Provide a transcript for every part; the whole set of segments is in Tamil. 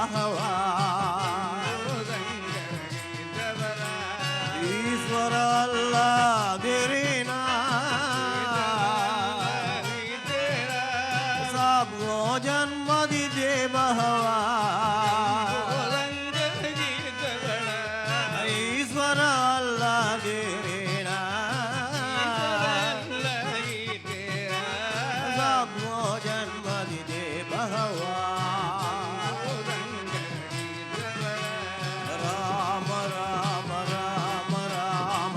பகவான் ஈஸ்வர அல்லதிரினா சப்கோ ஜன்ம दीजिए भगवान ईश्वर अल्लाह गिरेना सबको जन्म दीजिए भगवान राम राम राम राम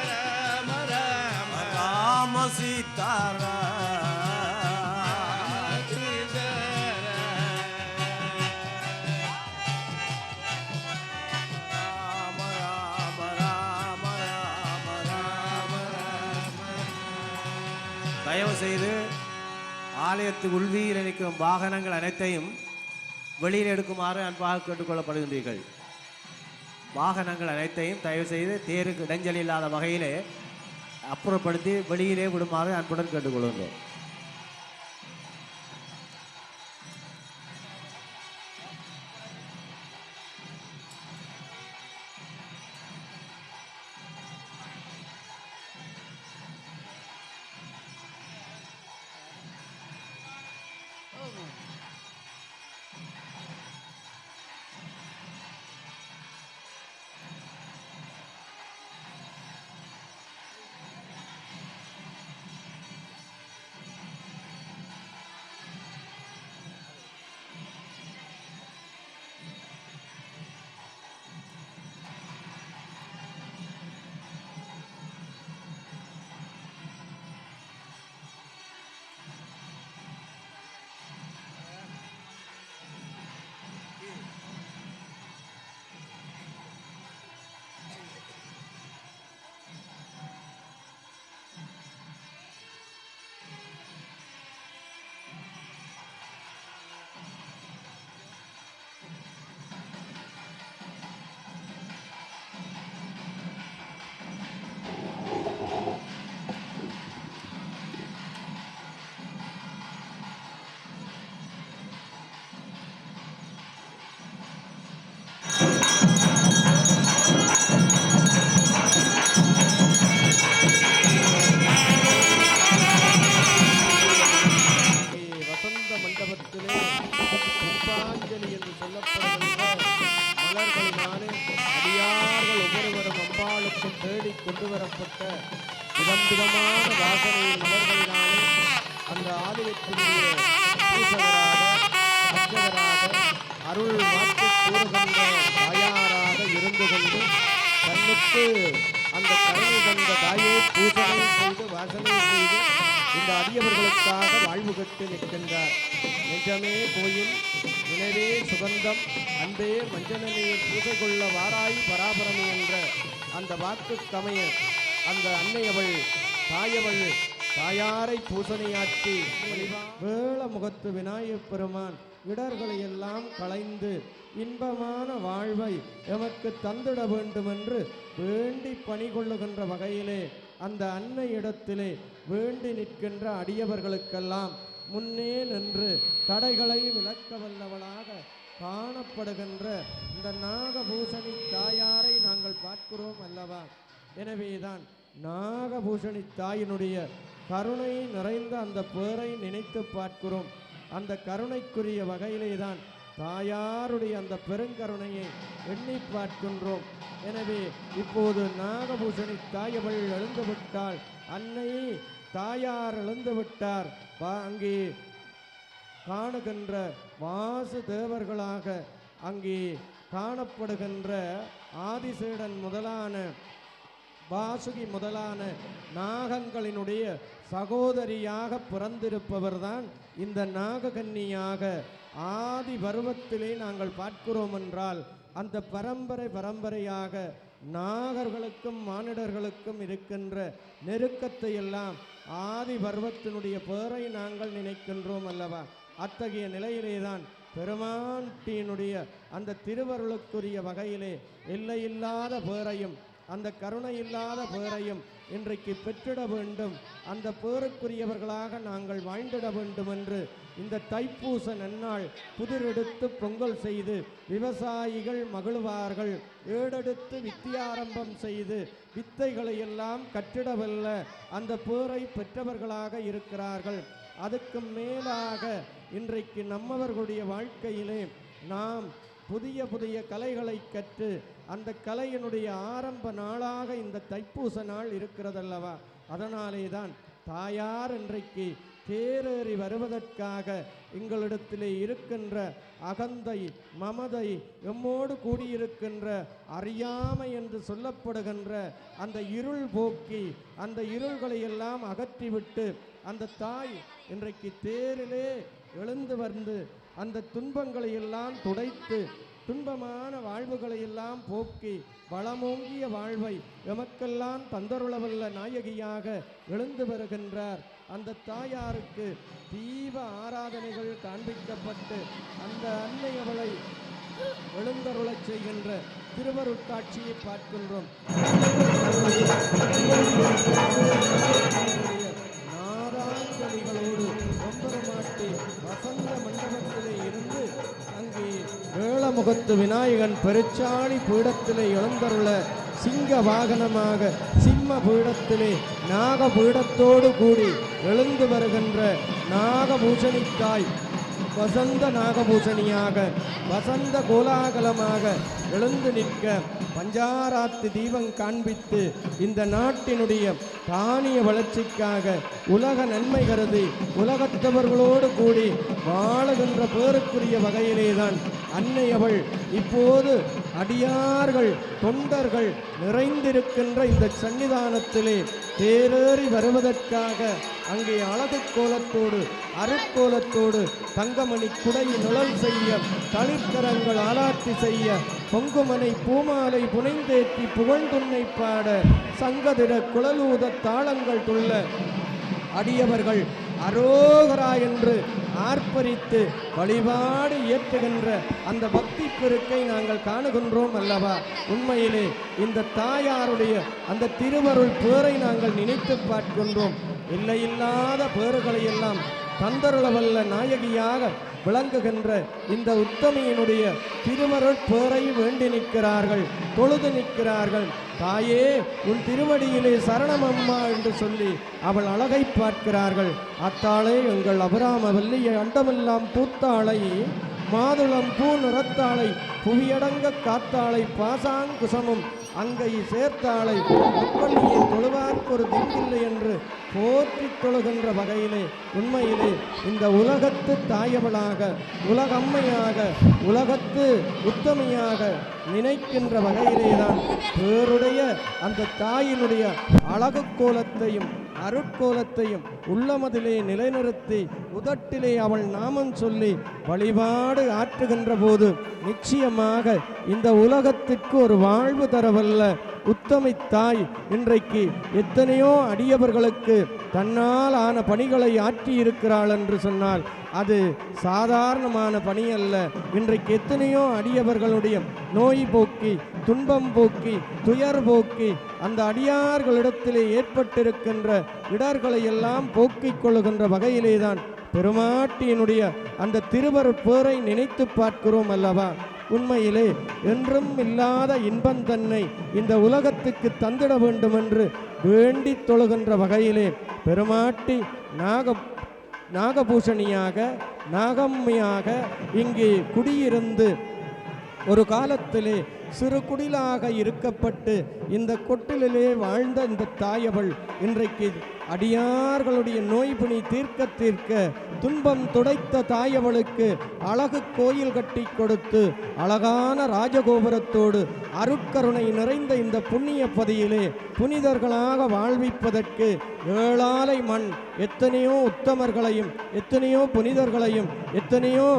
राम राम राम सीतारा தயவு செய்து ஆலயத்துக்கு உள்வீர் நிற்கும் வாகனங்கள் அனைத்தையும் வெளியில் எடுக்குமாறு அன்பாக கேட்டுக்கொள்ளப்படுகின்றீர்கள். வாகனங்கள் அனைத்தையும் தயவு செய்து தேருக்கு இடைஞ்சல் இல்லாத வகையிலே அப்புறப்படுத்தி வெளியிலே விடுமாறு அன்புடன் கேட்டுக்கொள்கின்றோம். கொண்டு வரப்பட்ட விதமான வாசனையின் மலர்களினாலே அந்த ஆலயத்தினுடைய அர்ச்சகராக அருள் மாற்று கூறுகின்ற தாயாராக இருந்து கொண்டு கண்ணுக்கு அந்த கருணை தந்த தாயை பூசனை செய்து வாசனை செய்து இந்த அடியவர்களுக்காக வாழ்வு கட்டு நிற்கின்றார். நிஜமே கோயில், நினைவே சுகந்தம், அன்பே மஞ்சனனையை பூசை கொள்ள வாராய் பராபரமே என்ற அந்த வாக்குக்கமைய அந்த அன்னையவள் தாயவள் தாயாரை பூசனையாற்றி வேள முகத்து விநாயகப் பெருமான் இடர்களை எல்லாம் களைந்து இன்பமான வாழ்வை எமக்கு தந்திட வேண்டுமென்று வேண்டி பணி கொள்ளுகின்ற வகையிலே அந்த அன்னை இடத்திலே வேண்டி நிற்கின்ற அடியவர்களுக்கெல்லாம் முன்னே நின்று தடைகளை விளக்க வல்லவளாக காணப்படுகின்ற இந்த நாகபூஷணி தாயாரை நாங்கள் பார்க்கிறோம் அல்லவா? எனவேதான் நாகபூஷணி தாயினுடைய கருணை நிறைந்த அந்த பேரை நினைத்து பார்க்கிறோம். அந்த கருணைக்குரிய வகையிலே தான் தாயாருடைய அந்த பெருங்கருணையை எண்ணி பார்க்கின்றோம். எனவே இப்போது நாகபூஷணி தாயவள் எழுந்துவிட்டாள், அன்னை தாயார் எழுந்துவிட்டார். அங்கே காணுகின்ற வாசு தேவர்களாக அங்கே காணப்படுகின்ற ஆதிசேடன் முதலான வாசுகி முதலான நாகங்களினுடைய சகோதரியாக பிறந்திருப்பவர்தான் இந்த நாககன்னியாக ஆதி பருவத்திலே நாங்கள் பார்க்கிறோம் என்றால் அந்த பரம்பரையாக நாகர்களுக்கும் மானிடர்களுக்கும் இருக்கின்ற நெருக்கத்தை எல்லாம் ஆதி பருவத்தினுடைய பேரை நாங்கள் நினைக்கின்றோம் அல்லவா? அத்தகைய நிலையிலேதான் பெருமாட்டியினுடைய அந்த திருவருளுக்குரிய வகையிலே எல்லையில்லாத பேரையும் அந்த கருணை இல்லாத பேரையும் இன்றைக்கு பெற்றிட வேண்டும். அந்த பேருக்குரியவர்களாக நாங்கள் வாழ்ந்திட வேண்டும் என்று இந்த தைப்பூச நன்னாள் புதிரெடுத்து பொங்கல் செய்து விவசாயிகள் மகிழ்வார்கள். ஏடெடுத்து வித்தியாரம்பம் செய்து வித்தைகளை எல்லாம் கற்றிடவல்ல அந்த பேரை பெற்றவர்களாக இருக்கிறார்கள். அதுக்கு மேலாக இன்றைக்கு நம்மவர்களுடைய வாழ்க்கையிலே நாம் புதிய புதிய கலைகளை கற்று அந்த கலையினுடைய ஆரம்ப நாளாக இந்த தைப்பூச நாள் இருக்கிறதல்லவா. அதனாலே தான் தாயார் இன்றைக்கு தேரேறி வருவதற்காக எங்களிடத்திலே இருக்கின்ற அகந்தை மமதை எம்மோடு கூடியிருக்கின்ற அறியாமை என்று சொல்லப்படுகின்ற அந்த இருள் போக்கி அந்த இருள்களை எல்லாம் அகற்றிவிட்டு அந்த தாய் இன்றைக்கு தேரிலே எழுந்து வந்து அந்த துன்பங்களை எல்லாம் துடைத்து துன்பமான வாழ்வுகளை எல்லாம் போக்கி வளமோங்கிய வாழ்வை எமக்கெல்லாம் தந்தருளவல்ல நாயகியாக எழுந்து வருகின்றார். அந்த தாயாருக்கு தீப ஆராதனைகள் காண்பிக்கப்பட்டு அந்த அன்னை அவளை எழுந்தருளச் செய்கின்ற திருவருட்காட்சியை பார்க்கின்றோம். நாராஞ்சலிகளோடு ஒம்பெருமாட்டி வசந்த மண்டபத்திலே இருந்து அங்கே வேளமுகத்து விநாயகன் பெருச்சாளி பீடத்திலே எழுந்தருள சிங்க வாகனமாக சிம்ம பீடத்திலே நாக பீடத்தோடு கூடி எழுந்து வருகின்ற நாகபூஷணிக்காய் வசந்த நாகபூஷணியாக வசந்த கோலாகலமாக எழுந்து நிற்க பஞ்சாராத்து தீபம் காண்பித்து இந்த நாட்டினுடைய தானிய வளர்ச்சிக்காக உலக நன்மை கருதி உலகத்தவர்களோடு கூடி வாழுகின்ற பேருக்குரிய வகையிலேதான் அன்னை அவள் இப்போது அடியார்கள் தொண்டர்கள் நிறைந்திருக்கின்ற இந்த சன்னிதானத்திலே தேரேறி வருவதற்காக அங்கே அழகு கோலத்தோடு அருட்கோலத்தோடு தங்கமணி குடை நிழல் செய்ய தளிர்கரங்கள் ஆலாட்டி செய்ய பொங்குமனை பூமாலை புனைந்தேற்றி புகழ்ந்துன்னை பாட சங்கதிர குழலூத தாளங்கள் துள்ள அடியவர்கள் அரோகரா என்று ஆர்ப்பரித்து வழிபாடு இயற்றுகின்ற அந்த பக்தி பெருக்கை நாங்கள் காணுகின்றோம் அல்லவா. உண்மையிலே இந்த தாயாருடைய அந்த திருவருள் பேரை நாங்கள் நினைத்து பார்க்கின்றோம். எல்லையில்லாத பேறுகளை எல்லாம் தந்தருளவல்ல நாயகியாக விளங்குகின்ற இந்த உத்தமியினுடைய திருவருள் பேரை வேண்டி நிற்கிறார்கள், தொழுது நிற்கிறார்கள். தாயே உன் திருவடியிலே சரணமம்மா என்று சொல்லி அவள் அழகை பார்க்கிறார்கள். அத்தாளே எங்கள் அபிராம வல்லிய அண்டமெல்லாம் பூத்தாளை மாதுளம் பூ நிறத்தாளை புவியடங்க காத்தாளை பாசாங்குசமும் அங்கை சேர்த்தாளை முப்பள்ளியை தொழுவார்க்கு ஒரு திங்கில்லை என்று போற்றி தொழுகின்ற வகையிலே உண்மையிலே இந்த உலகத்து தாயவளாக உலகம்மையாக உலகத்து உத்தமியாக நினைக்கின்ற வகையிலேதான் பேருடைய அந்த தாயினுடைய அழகு கோலத்தையும் அருட்கோலத்தையும் உள்ளமதிலே நிலைநிறுத்தி உதட்டிலே அவள் நாமம் சொல்லி வழிபாடு ஆற்றுகின்ற போது நிச்சயமாக இந்த உலகத்திற்கு ஒரு வாழ்வு தரவல்ல உத்தமி தாய் இன்றைக்கு எத்தனையோ அடியவர்களுக்கு தன்னால் ஆன பணிகளை ஆற்றியிருக்கிறாள் என்று சொன்னால் அது சாதாரணமான பணி அல்ல. இன்றைக்கு எத்தனையோ அடியவர்களுடைய நோய் போக்கி துன்பம் போக்கி துயர் போக்கி அந்த அடியார்களிடத்திலே ஏற்பட்டிருக்கின்ற இடர்களை எல்லாம் போக்கிக் கொள்ளுகின்ற வகையிலேதான் பெருமாட்டியினுடைய அந்த திருவருட்பேரை நினைத்து பார்க்கிறோம் அல்லவா. உண்மையிலே என்றும் இல்லாத இன்பம் தன்னை இந்த உலகத்துக்கு தந்திட வேண்டும் என்று வேண்டி தொழுகின்ற வகையிலே பெருமாட்டி நாகபூஷணியாக நாகம்மையாக இங்கே குடியிருந்து ஒரு காலத்திலே சிறு குடிலாக இருக்கப்பட்டு இந்த கொட்டிலே வாழ்ந்த இந்த தாயவள் இன்றைக்கு அடியார்களுடைய நோய்பிணி தீர்க்க தீர்க்க துன்பம் துடைத்த தாயவளுக்கு அழகு கோயில் கட்டி கொடுத்து அழகான ராஜகோபுரத்தோடு அருட்கருணை நிறைந்த இந்த புண்ணிய பதியிலே புனிதர்களாக வாழ்விப்பதற்கு ஏழாலை மண் எத்தனையோ உத்தமர்களையும் எத்தனையோ புனிதர்களையும் எத்தனையோ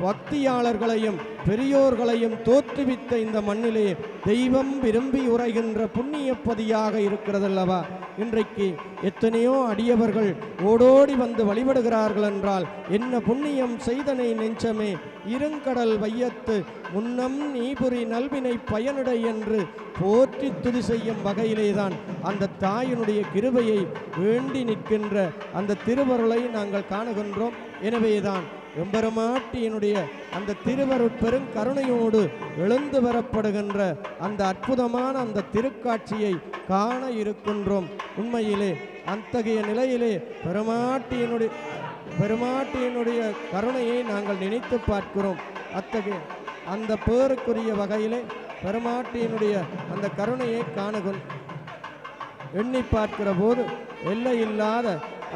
பக்தியாளர்களையும் பெரியோர்களையும் தோற்றுவித்த இந்த மண்ணிலே தெய்வம் விரும்பி உரைகின்ற புண்ணிய பதியாக இருக்கிறதல்லவா. இன்றைக்கு எத்தனையோ அடியவர்கள் ஓடோடி வந்து வழிபடுகிறார்கள் என்றால் என்ன புண்ணியம் செய்தனை நெஞ்சமே இருங்கடல் வையத்து முன்னம் நீபுரி நல்வினை பயனிடை என்று போற்றி துதி செய்யும் வகையிலேதான் அந்த தாயினுடைய கிருபையை வேண்டி நிற்கின்ற அந்த திருவருளை நாங்கள் காணுகின்றோம். எனவேதான் எம்பெருமாட்டியினுடைய அந்த திருவருட்பெரும் கருணையோடு எழுந்து வரப்படுகின்ற அந்த அற்புதமான அந்த திருக்காட்சியை காண இருக்கின்றோம். உண்மையிலே அத்தகைய நிலையிலே பெருமாட்டியினுடைய கருணையை நாங்கள் நினைத்து பார்க்கிறோம். அத்தகைய அந்த பேருக்குரிய வகையிலே பெருமாட்டியினுடைய அந்த கருணையை எண்ணி பார்க்கிற போது எல்லையில்லாத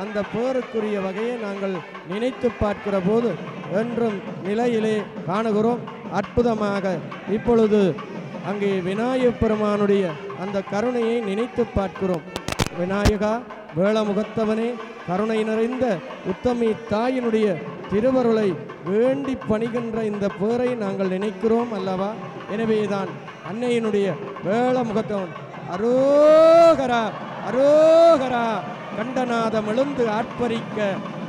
அந்த பேருக்குரிய வகையை நாங்கள் நினைத்து பார்க்கிற போது என்றும் நிலையிலே காணுகிறோம். அற்புதமாக இப்பொழுது அங்கே விநாயகப் பெருமானுடைய அந்த கருணையை நினைத்து பார்க்கிறோம். விநாயகா, வேளமுகத்தவனே, கருணை நிறைந்த உத்தமி தாயினுடைய திருவருளை வேண்டி பணிகின்ற இந்த பேரை நாங்கள் நினைக்கிறோம் அல்லவா? எனவேதான் அன்னையினுடைய வேளமுகத்தவன் அரோகரா அரோகரா கண்டநாதம் எழுந்து ஆர்ப்பரிக்க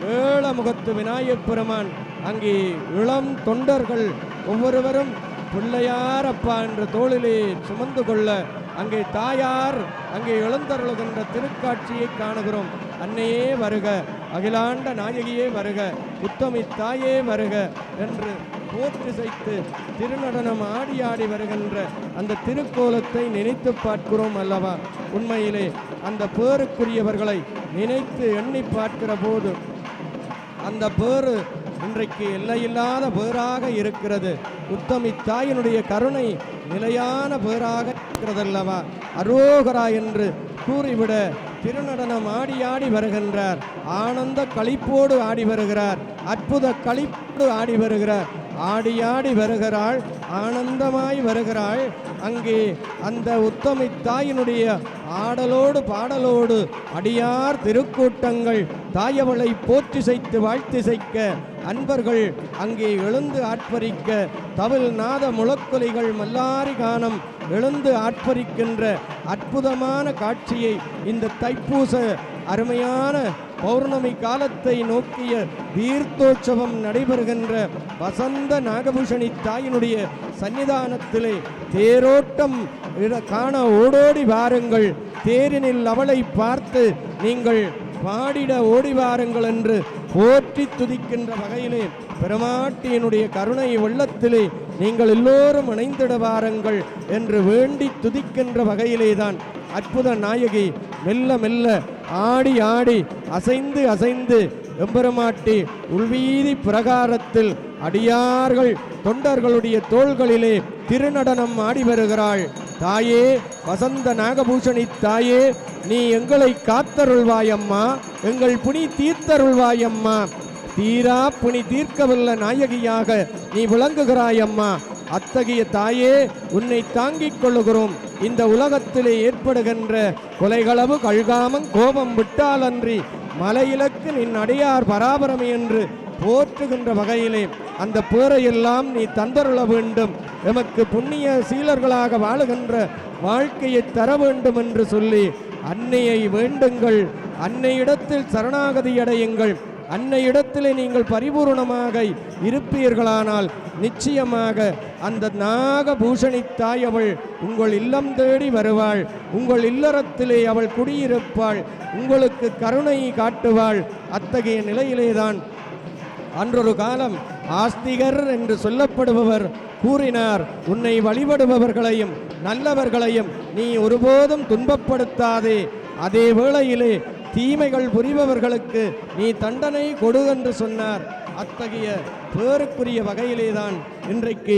வேளமுகத்து விநாயகப் பெருமான் அங்கே இளம் தொண்டர்கள் ஒவ்வொருவரும் பிள்ளையாரப்பா என்ற தோளிலே சுமந்து கொள்ள அங்கே தாயார் அங்கே எழுந்தருளுகின்ற திருக்காட்சியை காணுகிறோம். அன்னையே வருக, அகிலாண்ட நாயகியே வருக, உத்தமி தாயே வருக என்று போற்றி செய்து திருநடனம் ஆடி ஆடி வருகின்ற அந்த திருக்கோலத்தை நினைத்து பார்க்கிறோம் அல்லவா? உண்மையிலே அந்த பேருக்குரியவர்களை நினைத்து எண்ணி பார்க்கிற போது அந்த பேரு இன்றைக்கு எல்லையில்லாத பேராக இருக்கிறது. உத்தமி தாயினுடைய கருணை நிலையான பேராக இருக்கிறதல்லவா? அரோகரா என்று கூறிவிட திருநடனம் ஆடி ஆடி வருகின்றார். ஆனந்த களிப்போடு ஆடி வருகிறார். அற்புத களிப்போடு ஆடி வருகிறார். ஆடி ஆடி வருகிறாள், ஆனந்தமாய் வருகிறாள். அங்கே அந்த உத்தமி தாயினுடைய ஆடலோடு பாடலோடு அடியார் திருக்கூட்டங்கள் தாயவளை போற்றி செய்து வாழ்த்து செய்க அன்பர்கள் அங்கே எழுந்து ஆட்பரிக்க தவில் நாத முழக்கொலிகள் மல்லாரி கானம் எழுந்து ஆட்பரிக்கின்ற அற்புதமான காட்சியை இந்த தைப்பூச அருமையான பௌர்ணமி காலத்தை நோக்கிய தீர்த்தோற்சவம் நடைபெறுகின்ற வசந்த நாகபூஷணி தாயினுடைய சன்னிதானத்திலே தேரோட்டம் காண ஓடோடி வாருங்கள். தேரினில் அவளை பார்த்து நீங்கள் பாடிட ஓடி வாருங்கள் என்று போற்றி துதிக்கின்ற வகையிலே பெருமாட்டியினுடைய கருணை வெள்ளத்திலே நீங்கள் எல்லோரும் இணைந்திட வாருங்கள் என்று வேண்டி துதிக்கின்ற வகையிலேதான் அற்புத நாயகி மெல்ல மெல்ல ஆடி ஆடி அசைந்து அசைந்து எம்பெருமாட்டி உள்வீதி பிரகாரத்தில் அடியார்கள் தொண்டர்களுடைய தோள்களிலே திருநடனம் ஆடி வருகிறாள். தாயே, வசந்த நாகபூஷணி தாயே, நீ எங்களை காத்தருள்வாயம்மா, எங்கள் புனி தீர்த்தருள்வாயம்மா. தீரா புனி தீர்க்கவல்ல நாயகியாக நீ விளங்குகிறாயம்மா. அத்தகைய தாயே, உன்னை தாங்கிக் கொள்ளுகிறோம். இந்த உலகத்திலே ஏற்படுகின்ற கொலைகளவு கல்காமம் கோபம் விட்டாலன்றி மலையிலக்கு நின் அடியார் பராபரமே என்று போற்றுகின்ற வகையிலே அந்த பேரையெல்லாம் நீ தந்தருள வேண்டும். எமக்கு புண்ணிய சீலர்களாக வாழுகின்ற வாழ்க்கையை தர வேண்டும் என்று சொல்லி அன்னையை வேண்டுங்கள். அன்னையிடத்தில் சரணாகதி அடையுங்கள். அன்னையிடத்திலே நீங்கள் பரிபூர்ணமாக இருப்பீர்களானால் நிச்சயமாக அந்த நாகபூஷணி தாய் அவள் உங்கள் இல்லம் தேடி வருவாள். உங்கள் இல்லறத்திலே அவள் குடியிருப்பாள். உங்களுக்கு கருணை காட்டுவாள். அத்தகைய நிலையிலேதான் அன்றொரு காலம் ஆஸ்திகர் என்று சொல்லப்படுபவர் கூறினார், உன்னை வழிபடுபவர்களையும் நல்லவர்களையும் நீ ஒருபோதும் துன்பப்படுத்தாதே. அதே வேளையிலே தீமைகள் புரிபவர்களுக்கு நீ தண்டனை கொடு என்று சொன்னார். அத்தகைய பேருக்குரிய வகையிலேதான் இன்றைக்கு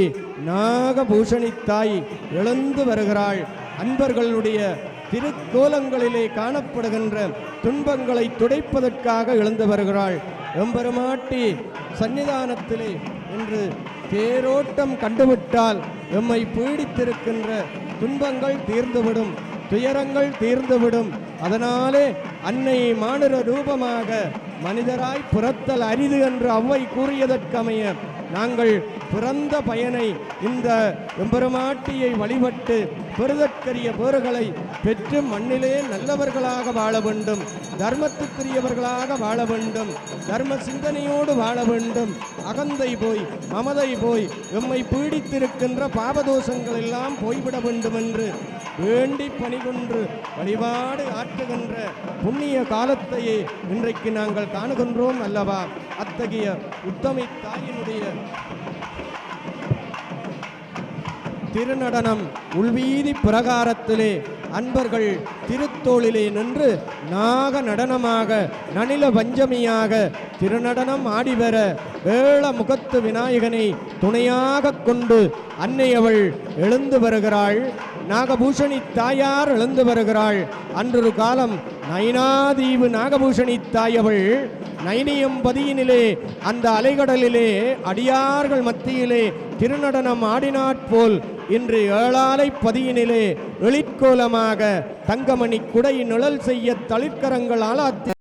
நாகபூஷணி தாய் எழுந்து வருகிறாள். அன்பர்களுடைய திருக்கோலங்களிலே காணப்படுகின்ற துன்பங்களை துடைப்பதற்காக எழுந்து வருகிறாள். எம்பெருமாட்டி சன்னிதானத்திலே இன்று தேரோட்டம் கண்டுவிட்டால் எம்மை பீடித்திருக்கின்ற துன்பங்கள் தீர்ந்துவிடும், துயரங்கள் தீர்ந்துவிடும். அதனாலே அன்னை மானுட ரூபமாக மனிதராய் புறத்தல் அரிது என்று அவ்வை கூறியதற்கமைய நாங்கள் பிறந்த பயனை இந்த எம்பெருமாட்டியை வழிபட்டு பெறுதற்கரிய பேறுகளை பெற்று மண்ணிலே நல்லவர்களாக வாழ வேண்டும், தர்மத்துக்குரியவர்களாக வாழ வேண்டும், தர்ம சிந்தனையோடு வாழ வேண்டும். அகந்தை போய் மமதை போய் எம்மை பீடித்திருக்கின்ற பாபதோஷங்கள் எல்லாம் போய்விட வேண்டும் என்று வேண்டி பணிகொன்று வழிபாடு ஆற்றுகின்ற புண்ணிய காலத்தையே இன்றைக்கு நாங்கள் காணுகின்றோம் அல்லவா? அத்தகைய உத்தமை தாயினுடைய திருநடனம் உள்வீதி பிரகாரத்திலே அன்பர்கள் திருத்தோளிலே நின்று நாக நடனமாக நனில பஞ்சமியாக திருநடனம் ஆடிவர வேள முகத்து விநாயகனை துணையாக கொண்டு அன்னையவள் எழுந்து வருகிறாள். நாகபூஷணி தாயார் எழுந்து வருகிறாள். அன்றொரு காலம் நைனாதீவு நாகபூஷணி தாயவள் நைனியம்பதியினிலே அந்த அலைகடலிலே அடியார்கள் மத்தியிலே திருநடனம் ஆடினாற்போல் இன்று ஏழாலை பதியினிலே எழிற்கோலமாக தங்கமணி குடை நிழல் செய்ய தளிர்கரங்கள் ஆளாத்தி